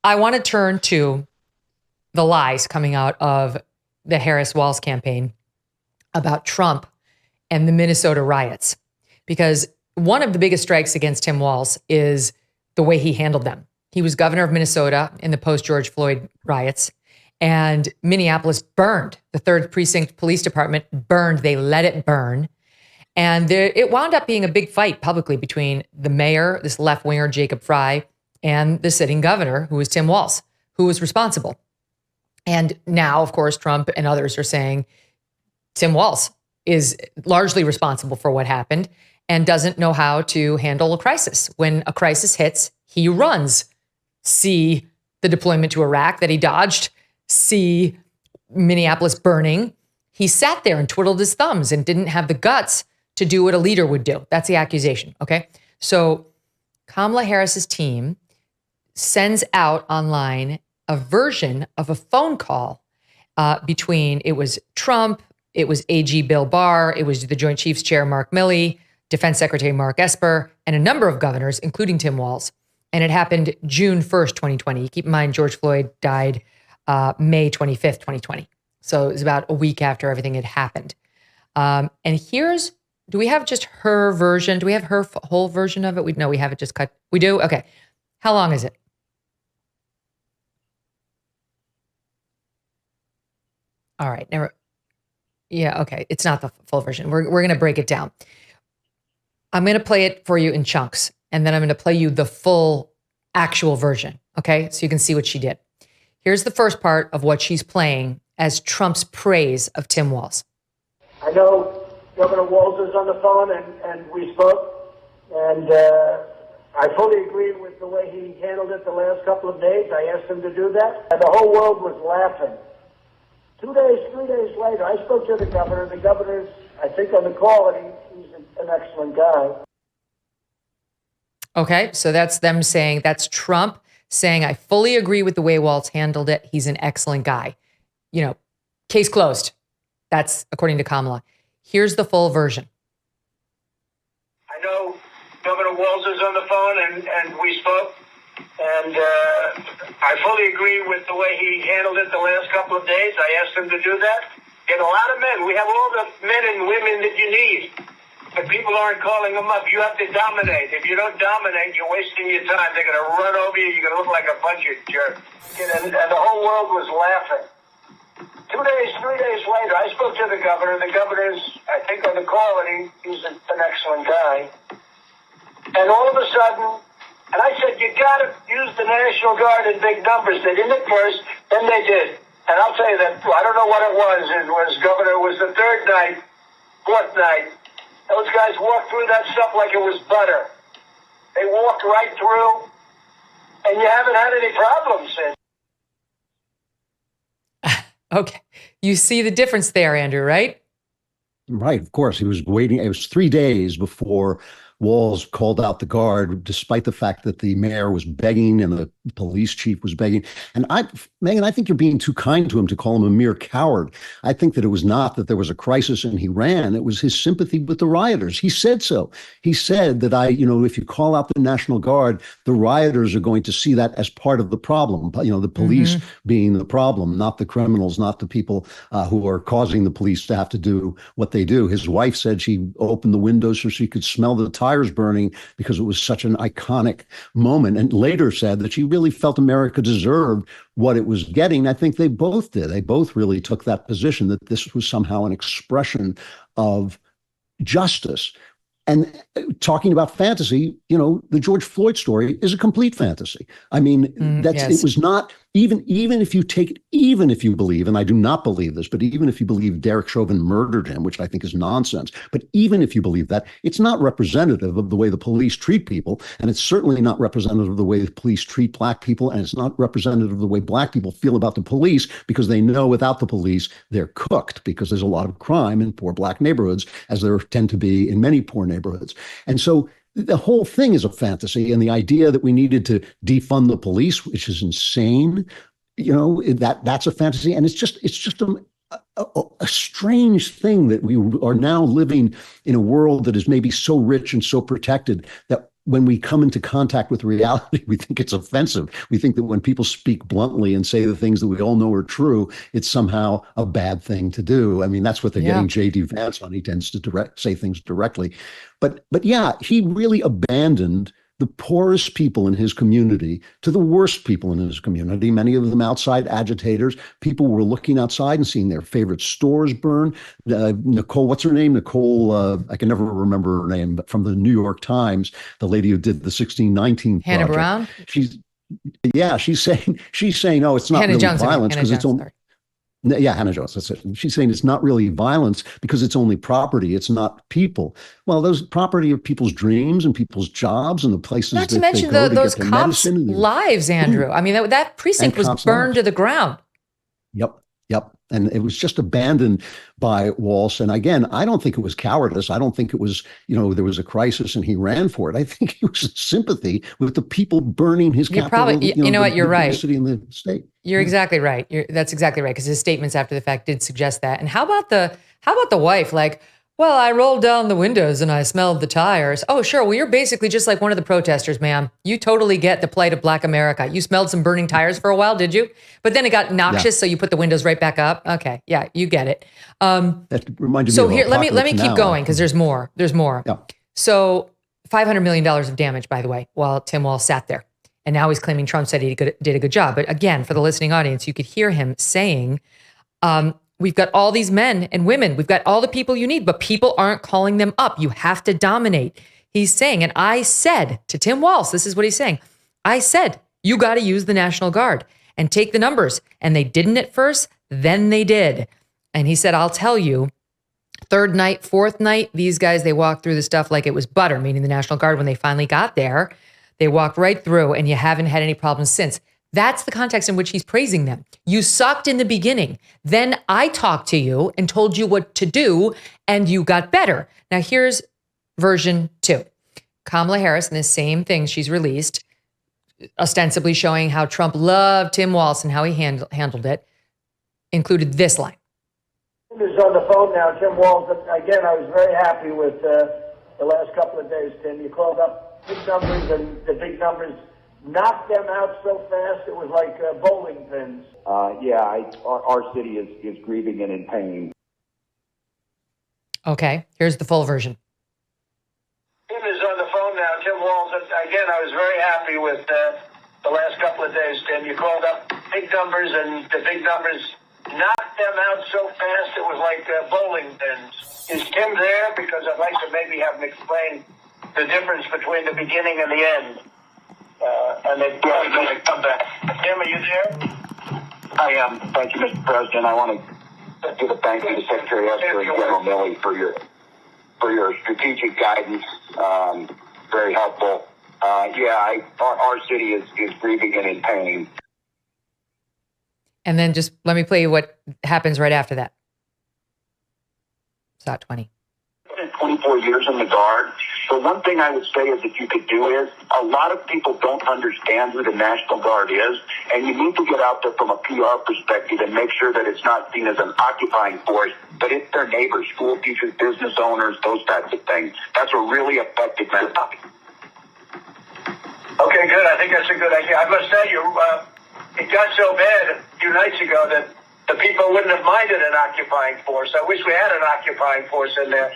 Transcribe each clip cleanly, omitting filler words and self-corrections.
I want to turn to the lies coming out of the Harris-Walz campaign about Trump and the Minnesota riots, because one of the biggest strikes against Tim Walz is the way he handled them. He was governor of Minnesota in the post-George Floyd riots, and Minneapolis burned. The 3rd Precinct Police Department burned. They let it burn. And it wound up being a big fight publicly between the mayor, this left-winger Jacob Frey, and the sitting governor, who was Tim Walz, who was responsible. And now, of course, Trump and others are saying Tim Walz is largely responsible for what happened and doesn't know how to handle a crisis. When a crisis hits, he runs. See the deployment to Iraq that he dodged. See Minneapolis burning. He sat there and twiddled his thumbs and didn't have the guts to do what a leader would do. That's the accusation, okay? So Kamala Harris's team sends out online a version of a phone call between, it was Trump, it was AG Bill Barr, it was the Joint Chiefs Chair Mark Milley, Defense Secretary Mark Esper, and a number of governors, including Tim Walz. And it happened June 1st, 2020. Keep in mind, George Floyd died May 25th, 2020. So it was about a week after everything had happened. And here's, do we have just her version? Do we have her whole version of it? No, we have it just cut. We do? Okay. How long is it? All right. Never. Yeah. Okay. It's not the full version. We're going to break it down. I'm going to play it for you in chunks, and then I'm going to play you the full actual version. Okay. So you can see what she did. Here's the first part of what she's playing as Trump's praise of Tim Walz. I know Governor Walz is on the phone, and we spoke, and I fully agree with the way he handled it the last couple of days. I asked him to do that, and the whole world was laughing. 2 days, 3 days later, I spoke to the governor. The governor's, I think, on the call, and he's an excellent guy. Okay, so that's them saying, that's Trump saying, I fully agree with the way Walz handled it. He's an excellent guy. You know, case closed. That's according to Kamala. Here's the full version. I know Governor Walz is on the phone, and we spoke, and I fully agree with the way he handled it the last couple of days. I asked him to do that. Get a lot of men. We have all the men and women that you need, but people aren't calling them up. You have to dominate. If you don't dominate, you're wasting your time. They're going to run over you. You're going to look like a bunch of jerks. And the whole world was laughing. 2 days, 3 days later, I spoke to the governor. The governor's, I think, on the call, and he's an excellent guy. And all of a sudden, and I said, you got to use the National Guard in big numbers. They didn't at first, then they did. And I'll tell you that, I don't know what it was. It was the third night, fourth night. Those guys walked through that stuff like it was butter. They walked right through, and you haven't had any problems since. Okay. You see the difference there, Andrew, right? Right. Of course. He was waiting. It was 3 days before Walz called out the guard, despite the fact that the mayor was begging and the police chief was begging. And Megyn, I think you're being too kind to him to call him a mere coward. I think that it was not that there was a crisis and he ran. It was his sympathy with the rioters. He said so. He said that if you call out the National Guard, the rioters are going to see that as part of the problem. The police being the problem, not the criminals, not the people who are causing the police to have to do what they do. His wife said she opened the windows so she could smell the tires burning because it was such an iconic moment, and later said that she really felt America deserved what it was getting. I think they both did. They both really took that position that this was somehow an expression of justice. And talking about fantasy, the George Floyd story is a complete fantasy. I mean, It was not, even if you believe, and I do not believe this, but even if you believe Derek Chauvin murdered him, which I think is nonsense, but even if you believe that, it's not representative of the way the police treat people. And it's certainly not representative of the way the police treat Black people. And it's not representative of the way Black people feel about the police, because they know without the police, they're cooked, because there's a lot of crime in poor Black neighborhoods, as there tend to be in many poor neighborhoods. And so the whole thing is a fantasy, and the idea that we needed to defund the police, which is insane, that's a fantasy. And it's just a strange thing that we are now living in a world that is maybe so rich and so protected that when we come into contact with reality, we think it's offensive. We think that when people speak bluntly and say the things that we all know are true, it's somehow a bad thing to do. I mean, that's what they're getting J.D. Vance on. He tends to say things directly. But yeah, he really abandoned the poorest people in his community to the worst people in his community, many of them outside agitators. People were looking outside and seeing their favorite stores burn. Nicole, what's her name? Nicole, I can never remember her name, but from the New York Times, the lady who did the 1619 Hannah project. Brown? She's saying, oh, it's not Hannah really Jones, violence because it's only. Sorry. Yeah, Hannah Jones, that's it. She's saying it's not really violence because it's only property. It's not people. Well, those property are people's dreams and people's jobs and the places Not that to mention they go those to get cops' medicine. lives, Andrew. I mean, that precinct was burned to the ground. Yep. And it was just abandoned by Walz. And again, I don't think it was cowardice. I don't think it was, there was a crisis and he ran for it. I think it was sympathy with the people burning his capital. Probably, you know what, you're right. The city and the state. You're exactly right. That's exactly right. Because his statements after the fact did suggest that. And how about the wife? Like, well, I rolled down the windows and I smelled the tires. Oh, sure. Well, you're basically just like one of the protesters, ma'am. You totally get the plight of Black America. You smelled some burning tires for a while, did you? But then it got noxious, so you put the windows right back up. Okay, yeah, you get it. That reminded me. So of here, let me keep Now. going because there's more. There's more. Yeah. So $500 million of damage, by the way, while Tim Walz sat there, and now he's claiming Trump said he did a good job. But again, for the listening audience, you could hear him saying, we've got all these men and women. We've got all the people you need, but people aren't calling them up. You have to dominate. He's saying, and I said to Tim Walz, this is what he's saying. I said, you got to use the National Guard and take the numbers. And they didn't at first, then they did. And he said, I'll tell you, third night, fourth night, these guys, they walked through the stuff like it was butter, meaning the National Guard, when they finally got there, they walked right through and you haven't had any problems since. That's the context in which he's praising them. You sucked in the beginning. Then I talked to you and told you what to do, and you got better. Now here's version 2. Kamala Harris, in the same thing she's released, ostensibly showing how Trump loved Tim Walz and how he handled it, included this line. Tim is on the phone now, Tim Walz. Again, I was very happy with the last couple of days, Tim. You called up big numbers, and the big numbers knocked them out so fast it was like bowling pins. Our city is grieving and in pain. Okay, here's the full version. Tim is on the phone now, Tim Walz. Again, I was very happy with the last couple of days, Tim. You called up big numbers, and the big numbers knocked them out so fast it was like bowling pins. Is Tim there? Because I'd like to maybe have him explain the difference between the beginning and the end. And they're probably going to come back. Tim, are you there? I am. Thank you, Mr. President. I want to give a thank you to Secretary Esther and General Milley for your strategic guidance. Very helpful. Our city is grieving and in pain. And then just let me play you what happens right after that. It's not 20. 24 years in the Guard. So one thing I would say is that you could do is a lot of people don't understand who the National Guard is, and you need to get out there from a PR perspective and make sure that it's not seen as an occupying force, but it's their neighbors, school teachers, business owners, those types of things. That's a really effective message. Okay, good. I think that's a good idea. I must tell you, it got so bad a few nights ago that the people wouldn't have minded an occupying force. I wish we had an occupying force in there.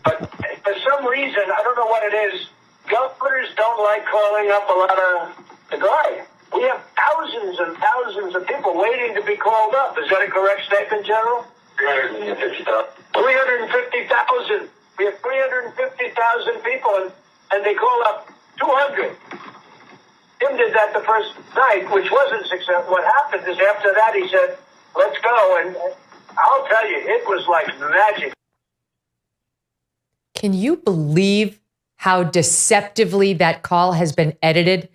But for some reason, I don't know what it is, governors don't like calling up a lot of the Guard. We have thousands and thousands of people waiting to be called up. Is that a correct statement, General? 350,000. We have 350,000 people, and they call up 200. Tim did that the first night, which wasn't successful. What happened is after that, he said, let's go. And I'll tell you, it was like magic. Can you believe how deceptively that call has been edited?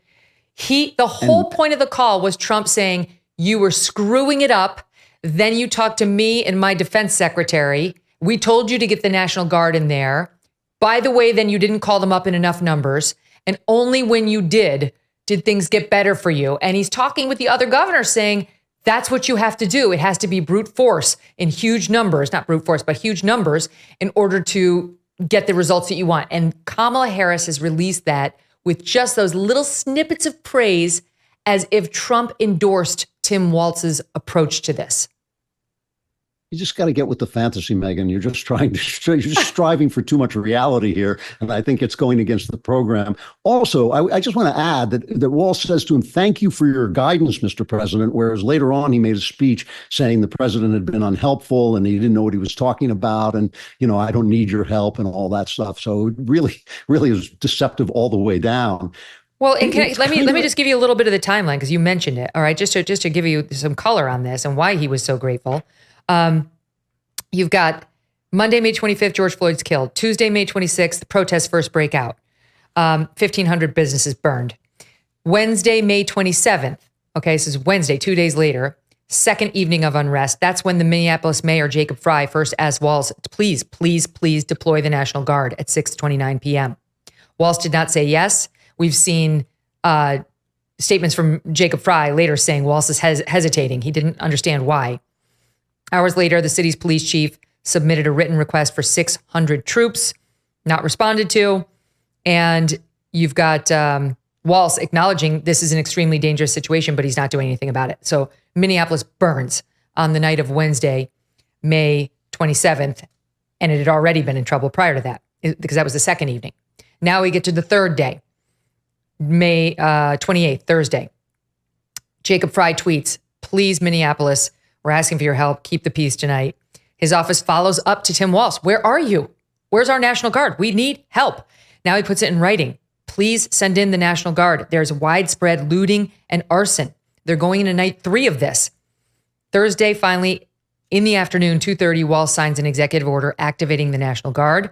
The whole point of the call was Trump saying, you were screwing it up. Then you talked to me and my defense secretary. We told you to get the National Guard in there. By the way, then you didn't call them up in enough numbers. And only when you did things get better for you. And he's talking with the other governors saying, that's what you have to do. It has to be brute force in huge numbers, not brute force, but huge numbers in order to get the results that you want. And Kamala Harris has released that with just those little snippets of praise as if Trump endorsed Tim Walz's approach to this. You just got to get with the fantasy, Megyn. You're just striving for too much reality here. And I think it's going against the program. Also, I just want to add that Walz says to him, "Thank you for your guidance, Mr. President." Whereas later on, he made a speech saying the president had been unhelpful and he didn't know what he was talking about. And, I don't need your help and all that stuff. So it really is deceptive all the way down. Well, and let me just give you a little bit of the timeline because you mentioned it. All right, just to give you some color on this and why he was so grateful. You've got Monday, May 25th, George Floyd's killed. Tuesday, May 26th, the protests first break out. 1,500 businesses burned. Wednesday, May 27th. Okay, this is Wednesday, 2 days later. Second evening of unrest. That's when the Minneapolis mayor, Jacob Frey, first asked Walz, please deploy the National Guard at 6:29 p.m. Walz did not say yes. We've seen statements from Jacob Frey later saying Walz is hesitating. He didn't understand why. Hours later, the city's police chief submitted a written request for 600 troops, not responded to. And you've got Walz acknowledging this is an extremely dangerous situation, but he's not doing anything about it. So Minneapolis burns on the night of Wednesday, May 27th, and it had already been in trouble prior to that because that was the second evening. Now we get to the third day, May 28th, Thursday. Jacob Frey tweets, "Please, Minneapolis, we're asking for your help. Keep the peace tonight." His office follows up to Tim Walz. "Where are you? Where's our National Guard? We need help." Now he puts it in writing. "Please send in the National Guard. There's widespread looting and arson. They're going into night 3 of this." Thursday, finally, in the afternoon, 2:30, Walz signs an executive order activating the National Guard,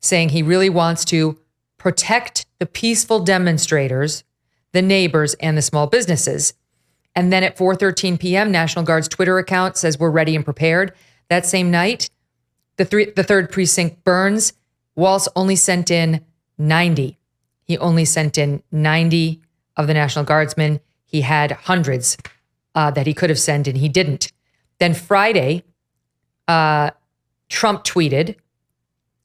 saying he really wants to protect the peaceful demonstrators, the neighbors, and the small businesses. And then at 4:13 p.m., National Guard's Twitter account says we're ready and prepared. That same night, the third precinct burns. Walz only sent in 90. He only sent in 90 of the National Guardsmen. He had hundreds that he could have sent, and he didn't. Then Friday, Trump tweeted,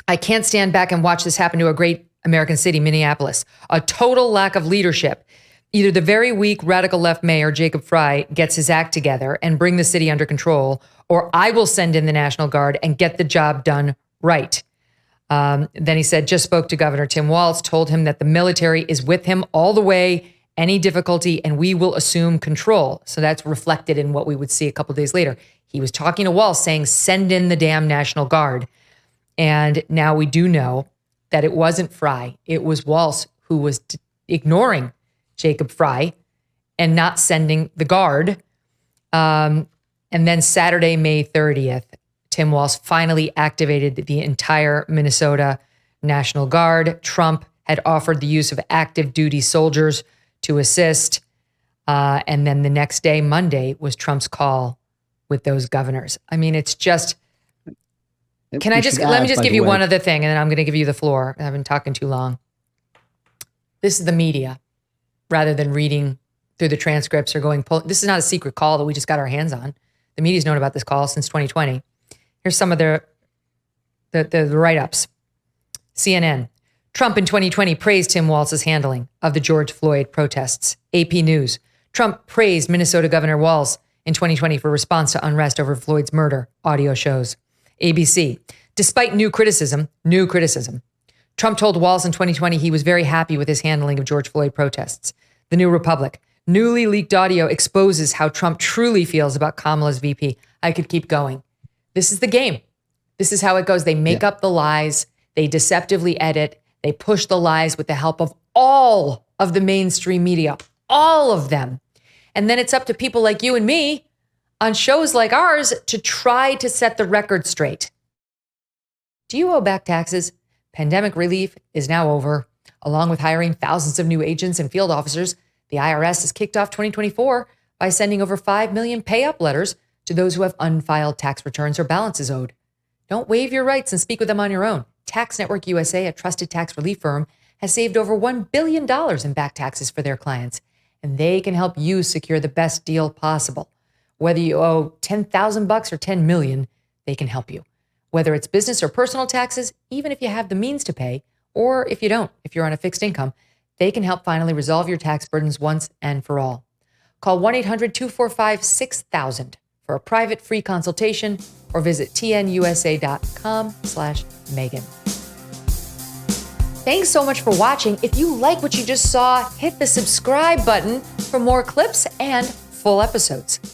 "I can't stand back and watch this happen to a great American city, Minneapolis. A total lack of leadership. Either the very weak radical left mayor, Jacob Frey, gets his act together and bring the city under control, or I will send in the National Guard and get the job done right." Then he said, just spoke to Governor Tim Walz, told him that the military is with him all the way, any difficulty, and we will assume control. So that's reflected in what we would see a couple days later. He was talking to Walz saying, send in the damn National Guard. And now we do know that it wasn't Frey. It was Walz who was ignoring Jacob Frey and not sending the guard. And then Saturday, May 30th, Tim Walz finally activated the entire Minnesota National Guard. Trump had offered the use of active duty soldiers to assist. And then the next day, Monday, was Trump's call with those governors. I mean, it's just, let me just give you one other thing, and then I'm going to give you the floor. I've been talking too long. This is the media, rather than reading through the transcripts or this is not a secret call that we just got our hands on. The media's known about this call since 2020. Here's some of the write-ups. CNN, Trump in 2020 praised Tim Walz's handling of the George Floyd protests. AP News, Trump praised Minnesota Governor Walz in 2020 for response to unrest over Floyd's murder, audio shows. ABC, despite new criticism, Trump told Walz in 2020 he was very happy with his handling of George Floyd protests. The New Republic, newly leaked audio exposes how Trump truly feels about Kamala's VP. I could keep going. This is the game. This is how it goes. They make up the lies. They deceptively edit. They push the lies with the help of all of the mainstream media, all of them. And then it's up to people like you and me on shows like ours to try to set the record straight. Do you owe back taxes? Pandemic relief is now over. Along with hiring thousands of new agents and field officers, the IRS has kicked off 2024 by sending over 5 million pay-up letters to those who have unfiled tax returns or balances owed. Don't waive your rights and speak with them on your own. Tax Network USA, a trusted tax relief firm, has saved over $1 billion in back taxes for their clients, and they can help you secure the best deal possible. Whether you owe $10,000 or $10 million, they can help you. Whether it's business or personal taxes, even if you have the means to pay, or if you don't, if you're on a fixed income, They can help finally resolve your tax burdens once and for all. Call 1-800-245-6000 for a private free consultation or visit tnusa.com/Megyn. Thanks so much for watching. If you like what you just saw, hit the subscribe button for more clips and full episodes.